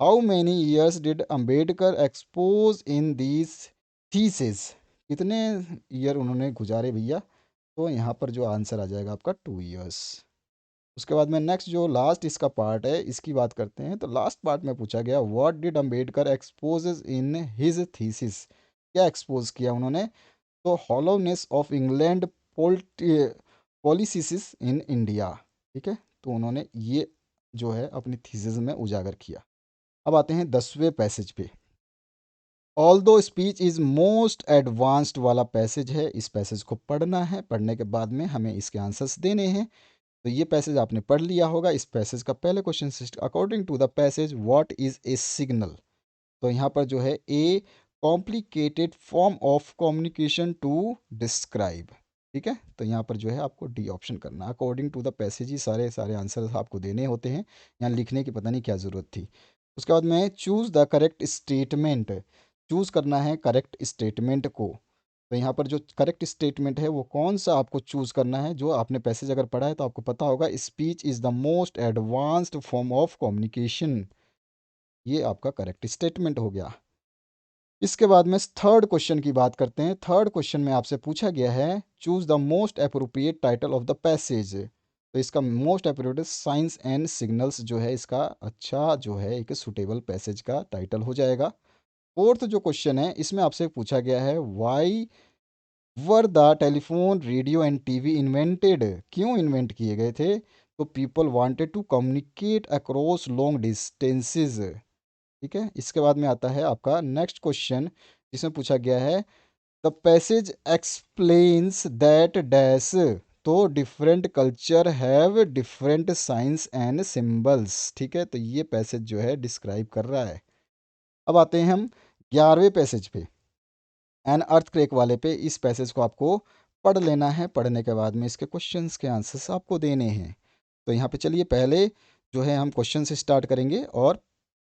How many years did Ambedkar expose in these thesis, कितने ईयर उन्होंने गुजारे भैया? तो यहाँ पर जो आंसर आ जाएगा आपका 2 ईयर्स। उसके बाद में नेक्स्ट जो लास्ट इसका पार्ट है इसकी बात करते हैं। तो लास्ट पार्ट में पूछा गया what did Ambedkar exposes in his thesis, क्या एक्सपोज किया उन्होंने? तो hollowness of England pollicis in India, ठीक है। तो उन्होंने ये जो है अपनी थीसिस में उजागर किया। अब आते हैं 10वें पैसेज पे। ऑल दो स्पीच इज़ मोस्ट एडवांस्ड वाला पैसेज है, इस पैसेज को पढ़ना है, पढ़ने के बाद में हमें इसके आंसर्स देने हैं। तो ये पैसेज आपने पढ़ लिया होगा। इस पैसेज का पहले question according to the passage what is a signal, तो यहाँ पर जो है a complicated form of communication to describe, ठीक है। तो यहाँ पर जो है आपको डी ऑप्शन करना अकॉर्डिंग टू द पैसेज ही सारे सारे आंसर आपको देने होते हैं, यहाँ लिखने की पता नहीं क्या ज़रूरत थी। उसके बाद में choose the correct statement, choose करना है करेक्ट स्टेटमेंट को। तो यहाँ पर जो करेक्ट स्टेटमेंट है वो कौन सा आपको चूज़ करना है? जो आपने पैसेज अगर पढ़ा है तो आपको पता होगा speech is the most advanced form of communication, ये आपका करेक्ट स्टेटमेंट हो गया। इसके बाद में थर्ड क्वेश्चन की बात करते हैं। थर्ड क्वेश्चन में आपसे पूछा गया है choose the most appropriate title of the passage, तो इसका most appropriate science and signals जो है इसका अच्छा जो है एक सुटेबल पैसेज का टाइटल हो जाएगा। फोर्थ जो क्वेश्चन है इसमें आपसे पूछा गया है why were the telephone radio and TV invented, क्यों इन्वेंट किए गए थे? तो people wanted to communicate across long distances, ठीक है। इसके बाद में आता है आपका नेक्स्ट क्वेश्चन जिसमें पूछा गया है the passage explains that dash, तो different culture have different signs and symbols, ठीक है। तो ये पैसेज जो है डिस्क्राइब कर रहा है। अब आते हैं हम 11वें पैसेज पे, एन अर्थक्वेक वाले पे। इस पैसेज को आपको पढ़ लेना है, पढ़ने के बाद में इसके क्वेश्चंस के आंसर्स आपको देने हैं। तो यहाँ पे चलिए पहले जो है हम क्वेश्चन से स्टार्ट करेंगे और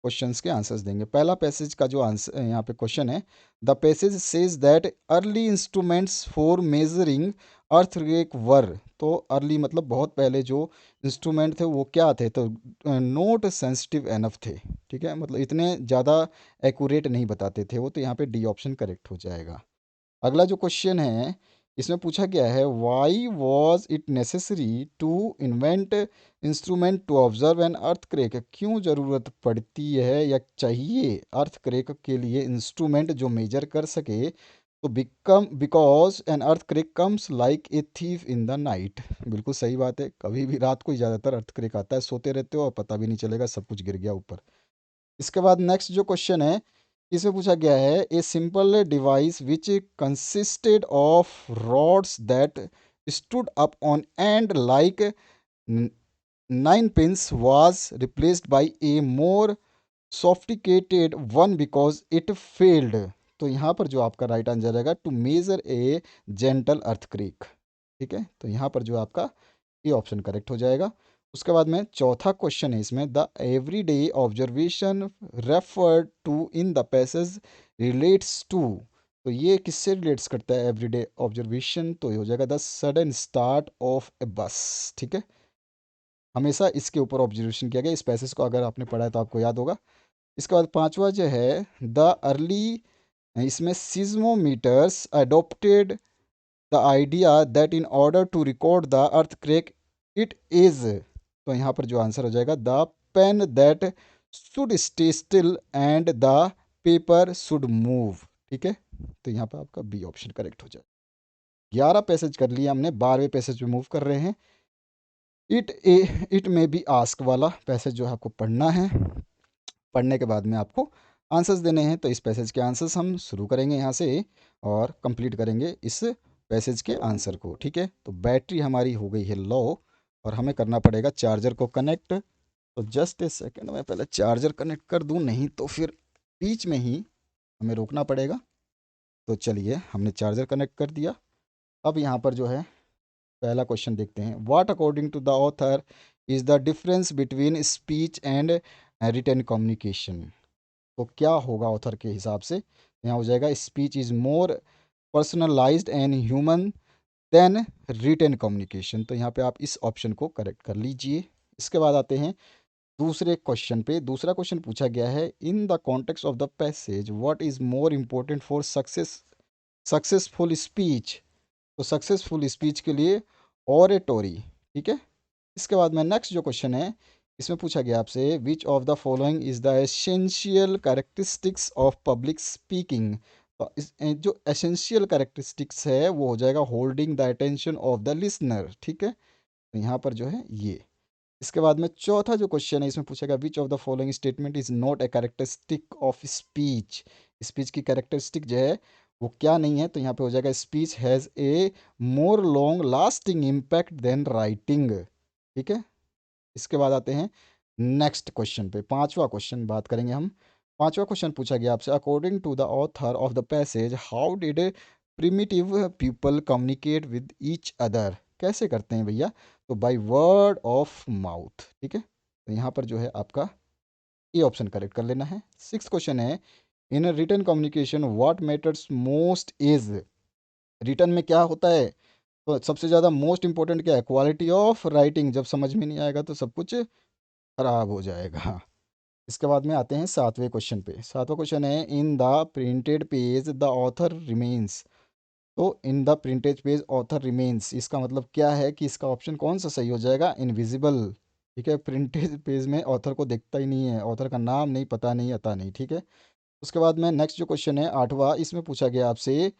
क्वेश्चंस के आंसर्स देंगे। पहला पैसेज का जो आंसर यहाँ पे क्वेश्चन है the passage says that early instruments for measuring earthquake were, तो अर्ली मतलब बहुत पहले जो इंस्ट्रूमेंट थे वो क्या थे? तो नोट सेंसिटिव एनफ थे, ठीक है। मतलब इतने ज़्यादा एक्यूरेट नहीं बताते थे वो, तो यहाँ पे डी ऑप्शन करेक्ट हो जाएगा। अगला जो क्वेश्चन है इसमें पूछा गया है why was it necessary to invent instrument to observe an earthquake. क्यों ज़रूरत पड़ती है या चाहिए अर्थक्वेक के लिए इंस्ट्रूमेंट जो मेजर कर सके। तो because an earthquake comes like a thief in the night. बिल्कुल सही बात है, कभी भी रात को ही ज़्यादातर अर्थक्वेक आता है, सोते रहते हो और पता भी नहीं चलेगा, सब कुछ गिर गया ऊपर। इसके बाद नेक्स्ट जो क्वेश्चन है, इसमें पूछा गया है a simple device which consisted of rods that stood up on and like 9 pins was replaced by a more sophisticated one because it failed। तो यहाँ पर जो आपका राइट आंसर रहेगा to measure a gentle earthquake. ठीक है, तो यहाँ पर जो आपका ये ऑप्शन करेक्ट हो जाएगा। उसके बाद में चौथा क्वेश्चन है इसमें, the everyday observation referred to in the passage relates to. तो ये किससे रिलेट्स करता है एवरीडे ऑब्जर्वेशन, तो ये हो जाएगा द सडन स्टार्ट ऑफ ए बस। ठीक है, हमेशा इसके ऊपर ऑब्जर्वेशन किया गया, इस पैसेज को अगर आपने पढ़ा है तो आपको याद होगा। इसके बाद पांचवा जो है द अर्ली, इसमें seismometers adopted the idea that in order to record the earthquake it is. तो यहाँ पर जो आंसर हो जाएगा the pen that should stay still and the paper should move. ठीक है, तो यहाँ पर आपका बी ऑप्शन करेक्ट हो जाएगा। 11 पैसेज कर लिया हमने, 12वें पैसेज पे मूव कर रहे हैं। इट में बी आस्क वाला पैसेज जो है आपको पढ़ना है, पढ़ने के बाद में आपको आंसर्स देने हैं। तो इस पैसेज के आंसर्स हम शुरू करेंगे यहाँ से और कंप्लीट करेंगे इस पैसेज के आंसर को। ठीक है, तो बैटरी हमारी हो गई है लो और हमें करना पड़ेगा चार्जर को कनेक्ट। तो जस्ट ए सेकेंड में पहले चार्जर कनेक्ट कर दूँ, नहीं तो फिर बीच में ही हमें रोकना पड़ेगा। तो चलिए, हमने चार्जर कनेक्ट कर दिया। अब यहाँ पर जो है पहला क्वेश्चन देखते हैं, what according to the author is the difference between speech and written communication. तो क्या होगा ऑथर के हिसाब से, यहाँ हो जाएगा speech is more personalized and human than written communication. तो यहाँ पे आप इस ऑप्शन को करेक्ट कर लीजिए। इसके बाद आते हैं दूसरे क्वेश्चन पे। दूसरा क्वेश्चन पूछा गया है in the context of the passage what is more important for successful speech. तो सक्सेसफुल स्पीच के लिए ऑरेटोरी। ठीक है, इसके बाद में नेक्स्ट जो क्वेश्चन है, इसमें पूछा गया आपसे which of the following is the essential characteristics of public speaking. तो इस जो एसेंशियल कैरेक्टरिस्टिक्स है वो हो जाएगा holding the attention of the listener. ठीक है, तो यहाँ पर जो है ये। इसके बाद में चौथा जो क्वेश्चन है, इसमें पूछेगा विच of the following statement is not a characteristic of speech. Speech की कैरेक्टरिस्टिक जो है वो क्या नहीं है, तो यहाँ पे हो जाएगा speech has a more long lasting impact than writing. ठीक है, इसके बाद आते हैं नेक्स्ट क्वेश्चन पे। पांचवा क्वेश्चन बात करेंगे हम। पांचवा क्वेश्चन पूछा गया आपसे according to the author of the passage how did primitive people communicate with each other. कैसे करते हैं भैया, तो बाय वर्ड ऑफ माउथ। ठीक है, तो यहाँ पर जो है आपका ए ऑप्शन करेक्ट कर लेना है। सिक्स क्वेश्चन है in written communication what matters most is. Written में क्या होता है, तो सबसे ज़्यादा मोस्ट इंपॉर्टेंट क्या है, क्वालिटी ऑफ राइटिंग। जब समझ में नहीं आएगा तो सब कुछ खराब हो जाएगा। इसके बाद में आते हैं सातवें क्वेश्चन पे। सातवां क्वेश्चन है in the printed page the author remains. तो in the printed page author remains, इसका मतलब क्या है कि इसका ऑप्शन कौन सा सही हो जाएगा, इनविजिबल। ठीक है, प्रिंटेड पेज में ऑथर को दिखता ही नहीं है, ऑथर का नाम नहीं, पता नहीं, आता नहीं। ठीक है, उसके बाद में नेक्स्ट जो क्वेश्चन है आठवां, इसमें पूछा गया आपसे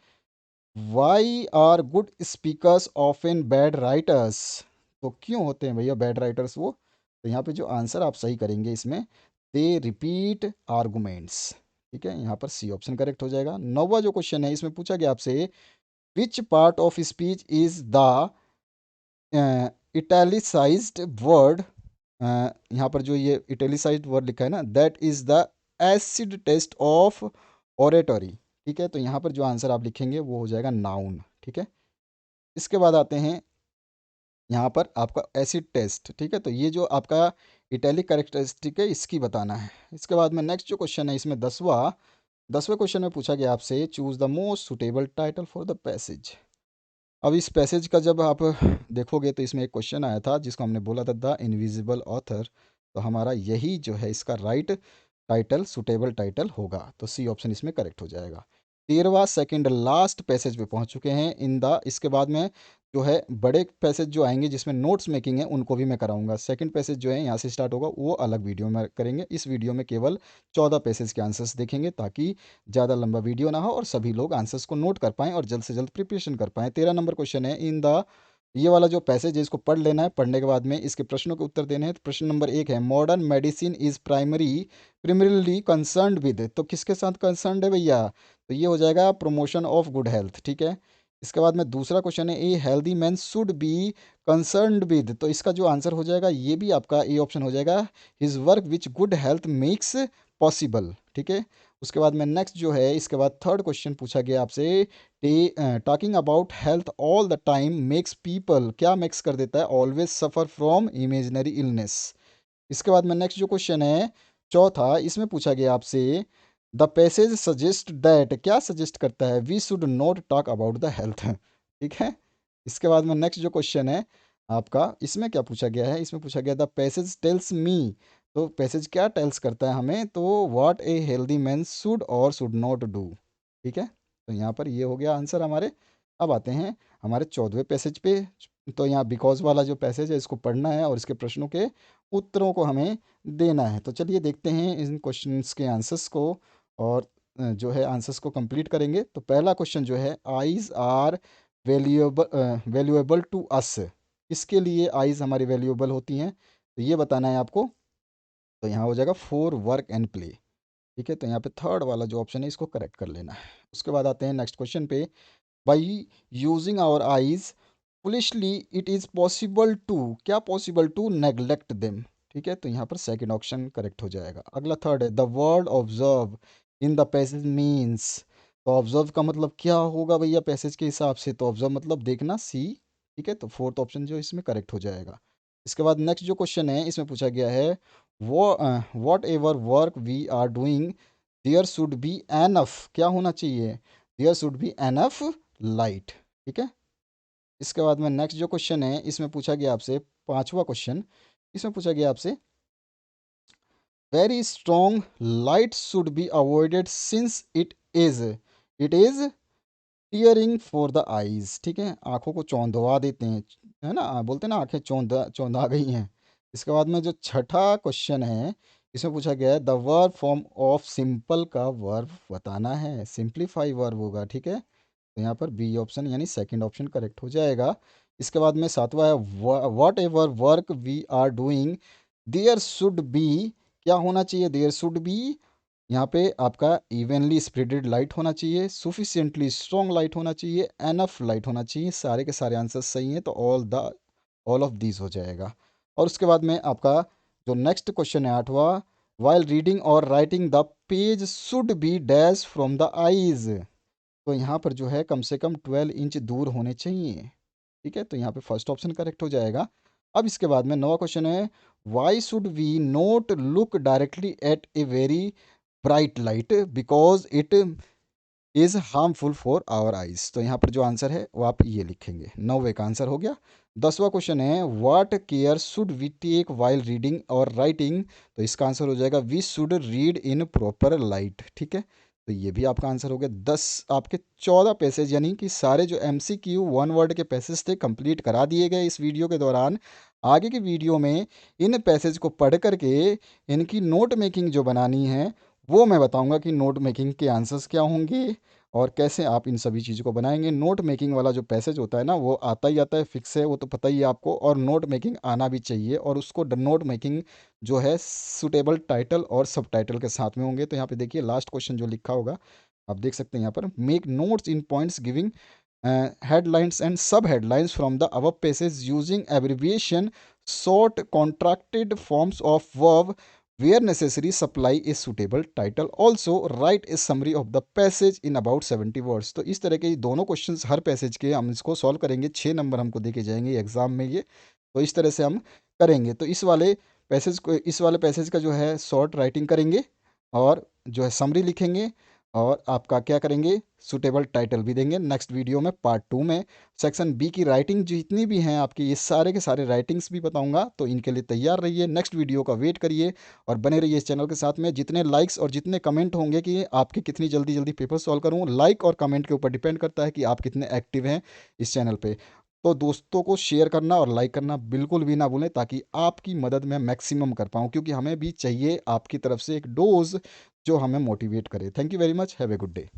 why are good speakers often bad writers. तो क्यों होते हैं भैया बैड राइटर्स वो, तो यहाँ पे जो आंसर आप सही करेंगे इसमें दे रिपीट आर्गूमेंट्स। ठीक है, यहाँ पर सी ऑप्शन करेक्ट हो जाएगा। नौवा जो क्वेश्चन है, इसमें पूछा गया आपसे which part of speech is the italicised word. यहाँ पर जो ये इटैलिसाइज्ड वर्ड लिखा है ना, that is the acid test of oratory. ठीक है, तो यहाँ पर जो आंसर आप लिखेंगे वो हो जाएगा नाउन। ठीक है, इसके बाद आते हैं यहाँ पर आपका एसिड टेस्ट। ठीक है, तो ये जो आपका इटैलिक कैरेक्टरिस्टिक है इसकी बताना है। इसके बाद में नेक्स्ट जो क्वेश्चन है इसमें दसवें क्वेश्चन में पूछा गया आपसे choose the most suitable title for the passage. अब इस पैसेज का जब आप देखोगे तो इसमें एक क्वेश्चन आया था जिसको हमने बोला था द इनविजिबल ऑथर। तो हमारा यही जो है इसका राइट टाइटल सुटेबल टाइटल होगा, तो सी ऑप्शन इसमें करेक्ट हो जाएगा। 13वां सेकंड लास्ट पैसेज पे पहुंच चुके हैं इन द। इसके बाद में जो है बड़े पैसेज जो आएंगे जिसमें नोट्स मेकिंग है उनको भी मैं कराऊंगा। सेकंड पैसेज जो है यहाँ से स्टार्ट होगा वो अलग वीडियो में करेंगे। इस वीडियो में केवल 14 पैसेज के आंसर्स देखेंगे ताकि ज़्यादा लंबा वीडियो ना हो और सभी लोग आंसर्स को नोट कर पाएँ और जल्द से जल्द प्रिपरेशन कर पाएँ। 13 नंबर क्वेश्चन है इन द। ये वाला जो पैसेज है इसको पढ़ लेना है, पढ़ने के बाद में इसके प्रश्नों के उत्तर देने हैं। तो प्रश्न नंबर 1 है modern medicine is primarily concerned with, तो किसके साथ कंसर्न्ड है भैया? तो ये हो जाएगा प्रमोशन ऑफ गुड हेल्थ, ठीक है। इसके बाद में दूसरा क्वेश्चन है a healthy man should be concerned with, तो इसका जो आंसर हो जाएगा ये भी आपका ए ऑप्शन हो जाएगा, his work which good health makes possible, ठीक है। उसके बाद में नेक्स्ट जो है इसके बाद थर्ड क्वेश्चन पूछा गया आपसे, talking about health all the time makes people, क्या मेक्स कर देता है? Always suffer from imaginary illness. इसके बाद में नेक्स्ट जो क्वेश्चन है चौथा, इसमें पूछा गया आपसे द पैसेज सजेस्ट दैट, क्या सजेस्ट करता है? We should not talk about the health, ठीक है। इसके बाद में नेक्स्ट जो क्वेश्चन है आपका, इसमें क्या पूछा गया है? इसमें पूछा गया द पैसेज टेल्स मी, तो पैसेज क्या टेल्स करता है हमें? तो what a healthy man should और शुड नॉट डू, ठीक है। तो यहाँ पर ये हो गया आंसर हमारे। अब आते हैं हमारे 14वें पैसेज पे। तो यहाँ बिकॉज वाला जो पैसेज है इसको पढ़ना है और इसके प्रश्नों के उत्तरों को हमें देना है। तो चलिए देखते हैं इन क्वेश्चंस के आंसर्स को और जो है आंसर्स को कंप्लीट करेंगे। तो पहला क्वेश्चन जो है eyes are valuable to us, किसके लिए आइज़ हमारी वैल्यूएबल होती हैं? तो ये बताना है आपको। तो यहाँ हो जाएगा फॉर वर्क एंड प्ले, ठीक है। तो यहाँ पे थर्ड वाला जो ऑप्शन है इसको करेक्ट कर लेना है। उसके बाद आते हैं नेक्स्ट क्वेश्चन पे, by using our eyes foolishly it is possible to, क्या पॉसिबल टू नेग्लेक्ट देम, ठीक है। तो यहाँ पर सेकंड ऑप्शन करेक्ट हो जाएगा। अगला थर्ड है the word observe in the passage means, तो ऑब्जर्व का मतलब क्या होगा भैया पैसेज के हिसाब से? तो ऑब्जर्व मतलब देखना, सी, ठीक है। तो फोर्थ ऑप्शन जो इसमें करेक्ट हो जाएगा। इसके बाद नेक्स्ट जो क्वेश्चन है इसमें पूछा गया है वो whatever work we are doing there should be enough, क्या होना चाहिए? There should be enough light, ठीक है। इसके बाद में नेक्स्ट जो क्वेश्चन है इसमें पूछा गया आपसे पांचवा क्वेश्चन, इसमें पूछा गया आपसे very strong light should be avoided since it is tearing for the eyes, ठीक है। आंखों को चौंधवा देते हैं, है ना, बोलते हैं ना आंखें चौंधा चौंधा गई हैं। इसके बाद में जो छठा क्वेश्चन है इसमें पूछा गया है the verb form of simple का वर्ब बताना है, सिंप्लीफाई वर्ब होगा, ठीक है। तो यहाँ पर बी ऑप्शन यानी सेकंड ऑप्शन करेक्ट हो जाएगा। इसके बाद में सातवां है whatever work we are doing there should be, क्या होना चाहिए? देयर शुड बी यहाँ पे आपका इवनली स्प्रेडेड लाइट होना चाहिए, सुफिशियंटली स्ट्रॉन्ग लाइट होना चाहिए, एनफ लाइट होना चाहिए। सारे के सारे आंसर सही हैं तो ऑल ऑफ दीज हो जाएगा। और उसके बाद में आपका जो नेक्स्ट क्वेश्चन है आठवां, वाइल रीडिंग और writing the page should be dash from the eyes, तो यहाँ पर जो है कम से कम 12 इंच दूर होने चाहिए, ठीक है। तो यहाँ पे फर्स्ट ऑप्शन करेक्ट हो जाएगा। अब इसके बाद में नवा क्वेश्चन है why should we not look directly at a very bright light because it is harmful for our eyes, तो यहाँ पर जो आंसर है वो आप ये लिखेंगे। 9वें का आंसर हो गया। 10वां क्वेश्चन है what care should we take while reading और राइटिंग, तो इसका आंसर हो जाएगा we should read in proper light, ठीक है। तो ये भी आपका आंसर हो गया। 10 आपके 14 पैसेज यानी कि सारे जो MCQ वन वर्ड के पैसेज थे कंप्लीट करा दिए गए इस वीडियो के दौरान। आगे की वीडियो में इन पैसेज को पढ़ करके इनकी नोट मेकिंग जो बनानी है वो मैं बताऊंगा कि नोट मेकिंग के आंसर्स क्या होंगे और कैसे आप इन सभी चीज़ों को बनाएंगे। नोट मेकिंग वाला जो पैसेज होता है ना वो आता है, फिक्स है, वो तो पता ही है आपको, और नोट मेकिंग आना भी चाहिए और उसको नोट मेकिंग जो है सुटेबल टाइटल और सब टाइटल के साथ में होंगे। तो यहाँ पे देखिए लास्ट क्वेश्चन जो लिखा होगा आप देख सकते हैं यहाँ पर, make notes in points giving headlines and sub-headlines from the above passages using abbreviation, short contracted forms of verb where necessary, supply a suitable title. Also write a summary of the passage in about 70 words. तो इस तरह के दोनों क्वेश्चंस हर पैसेज के हम इसको सॉल्व करेंगे। 6 नंबर हमको देके जाएंगे एग्जाम में ये, तो इस तरह से हम करेंगे। तो इस वाले पैसेज का जो है शॉर्ट राइटिंग करेंगे और जो है समरी लिखेंगे और आपका क्या करेंगे, सूटेबल टाइटल भी देंगे। नेक्स्ट वीडियो में पार्ट 2 में सेक्शन बी की राइटिंग जितनी भी हैं आपकी, ये सारे के सारे राइटिंग्स भी बताऊंगा, तो इनके लिए तैयार रहिए, नेक्स्ट वीडियो का वेट करिए और बने रहिए इस चैनल के साथ में। जितने लाइक्स और जितने कमेंट होंगे कि आपके कितनी जल्दी जल्दी पेपर सॉल्व करूँ, लाइक और कमेंट के ऊपर डिपेंड करता है कि आप कितने एक्टिव हैं इस चैनल पे। तो दोस्तों को शेयर करना और लाइक करना बिल्कुल भी ना भूलें, ताकि आपकी मदद मैं मैक्सिमम कर पाऊँ, क्योंकि हमें भी चाहिए आपकी तरफ से एक डोज जो हमें मोटिवेट करे। Thank you very much, have a good day.